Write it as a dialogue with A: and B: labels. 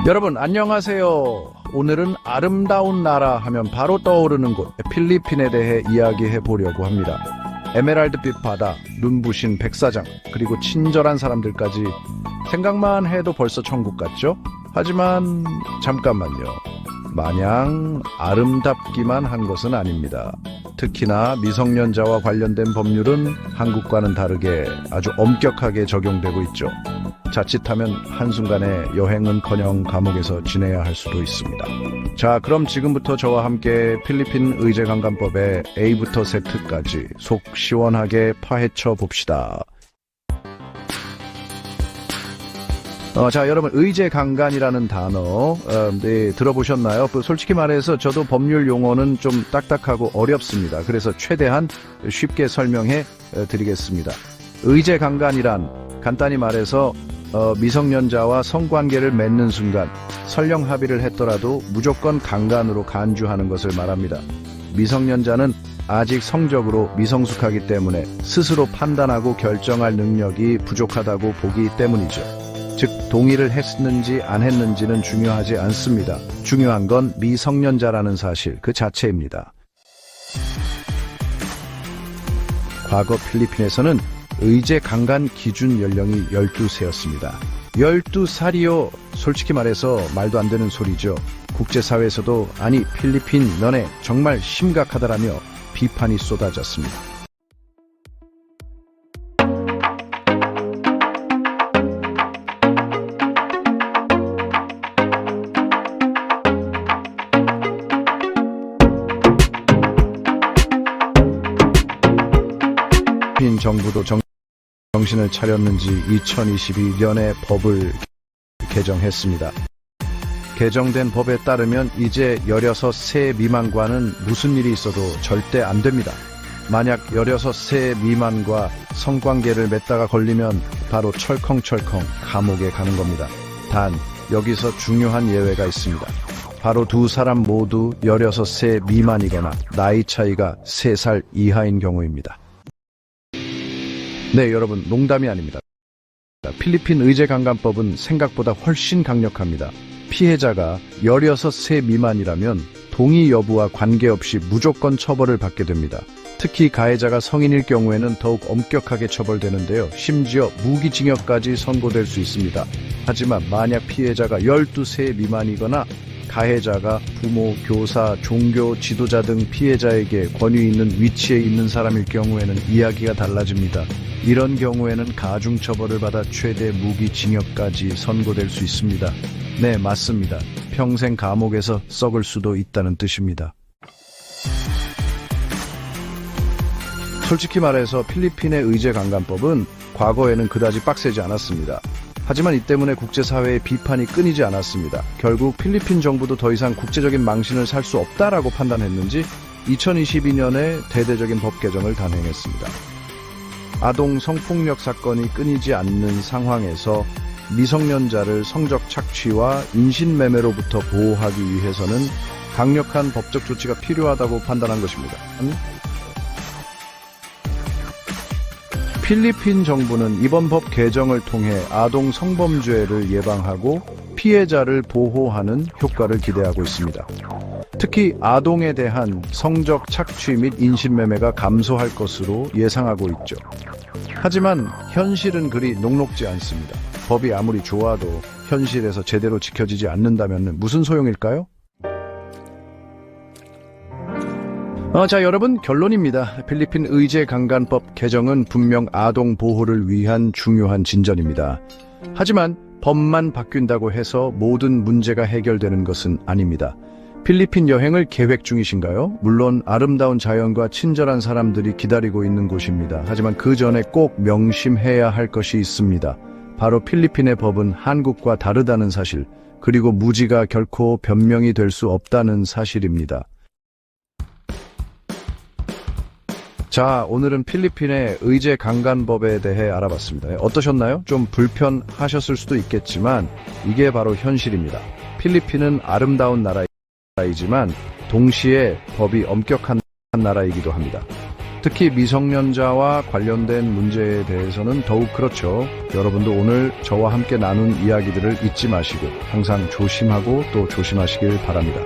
A: 여러분 안녕하세요. 오늘은 아름다운 나라 하면 바로 떠오르는 곳 필리핀에 대해 이야기해 보려고 합니다. 에메랄드빛 바다, 눈부신 백사장, 그리고 친절한 사람들까지 생각만 해도 벌써 천국 같죠? 하지만 잠깐만요. 마냥 아름답기만 한 것은 아닙니다. 특히나 미성년자와 관련된 법률은 한국과는 다르게 아주 엄격하게 적용되고 있죠. 자칫하면 한순간에 여행은커녕 감옥에서 지내야 할 수도 있습니다. 자, 그럼 지금부터 저와 함께 필리핀 의제강간법의 A부터 Z까지 속 시원하게 파헤쳐 봅시다. 자, 여러분 의제강간이라는 단어 네, 들어보셨나요? 솔직히 말해서 저도 법률 용어는 좀 딱딱하고 어렵습니다. 그래서 최대한 쉽게 설명해 드리겠습니다. 의제강간이란 간단히 말해서 미성년자와 성관계를 맺는 순간 설령 합의를 했더라도 무조건 강간으로 간주하는 것을 말합니다. 미성년자는 아직 성적으로 미성숙하기 때문에 스스로 판단하고 결정할 능력이 부족하다고 보기 때문이죠. 즉 동의를 했는지 안 했는지는 중요하지 않습니다. 중요한 건 미성년자라는 사실 그 자체입니다. 과거 필리핀에서는 의제 강간 기준 연령이 12세였습니다. 12살이요? 솔직히 말해서 말도 안 되는 소리죠. 국제사회에서도 아니 필리핀 너네 정말 심각하다라며 비판이 쏟아졌습니다. 필리핀 정부도 정신을 차렸는지 2022년에 법을 개정했습니다. 개정된 법에 따르면 이제 16세 미만과는 무슨 일이 있어도 절대 안 됩니다. 만약 16세 미만과 성관계를 맺다가 걸리면 바로 철컹철컹 감옥에 가는 겁니다. 단 여기서 중요한 예외가 있습니다. 바로 두 사람 모두 16세 미만이거나 나이 차이가 3살 이하인 경우입니다. 네, 여러분 농담이 아닙니다. 필리핀 의제강간법은 생각보다 훨씬 강력합니다. 피해자가 16세 미만이라면 동의 여부와 관계없이 무조건 처벌을 받게 됩니다. 특히 가해자가 성인일 경우에는 더욱 엄격하게 처벌되는데요. 심지어 무기징역까지 선고될 수 있습니다. 하지만 만약 피해자가 12세 미만이거나 가해자가 부모, 교사, 종교, 지도자 등 피해자에게 권위 있는 위치에 있는 사람일 경우에는 이야기가 달라집니다. 이런 경우에는 가중처벌을 받아 최대 무기징역까지 선고될 수 있습니다. 네, 맞습니다. 평생 감옥에서 썩을 수도 있다는 뜻입니다. 솔직히 말해서 필리핀의 의제강간법은 과거에는 그다지 빡세지 않았습니다. 하지만 이 때문에 국제사회의 비판이 끊이지 않았습니다. 결국 필리핀 정부도 더 이상 국제적인 망신을 살 수 없다라고 판단했는지 2022년에 대대적인 법 개정을 단행했습니다. 아동 성폭력 사건이 끊이지 않는 상황에서 미성년자를 성적 착취와 인신매매로부터 보호하기 위해서는 강력한 법적 조치가 필요하다고 판단한 것입니다. 필리핀 정부는 이번 법 개정을 통해 아동 성범죄를 예방하고 피해자를 보호하는 효과를 기대하고 있습니다. 특히 아동에 대한 성적 착취 및 인신매매가 감소할 것으로 예상하고 있죠. 하지만 현실은 그리 녹록지 않습니다. 법이 아무리 좋아도 현실에서 제대로 지켜지지 않는다면 무슨 소용일까요? 자, 여러분 결론입니다. 필리핀 의제강간법 개정은 분명 아동 보호를 위한 중요한 진전입니다. 하지만 법만 바뀐다고 해서 모든 문제가 해결되는 것은 아닙니다. 필리핀 여행을 계획 중이신가요? 물론 아름다운 자연과 친절한 사람들이 기다리고 있는 곳입니다. 하지만 그 전에 꼭 명심해야 할 것이 있습니다. 바로 필리핀의 법은 한국과 다르다는 사실, 그리고 무지가 결코 변명이 될 수 없다는 사실입니다. 자, 오늘은 필리핀의 의제강간법에 대해 알아봤습니다. 어떠셨나요? 좀 불편하셨을 수도 있겠지만 이게 바로 현실입니다. 필리핀은 아름다운 나라이지만 동시에 법이 엄격한 나라이기도 합니다. 특히 미성년자와 관련된 문제에 대해서는 더욱 그렇죠. 여러분도 오늘 저와 함께 나눈 이야기들을 잊지 마시고 항상 조심하고 또 조심하시길 바랍니다.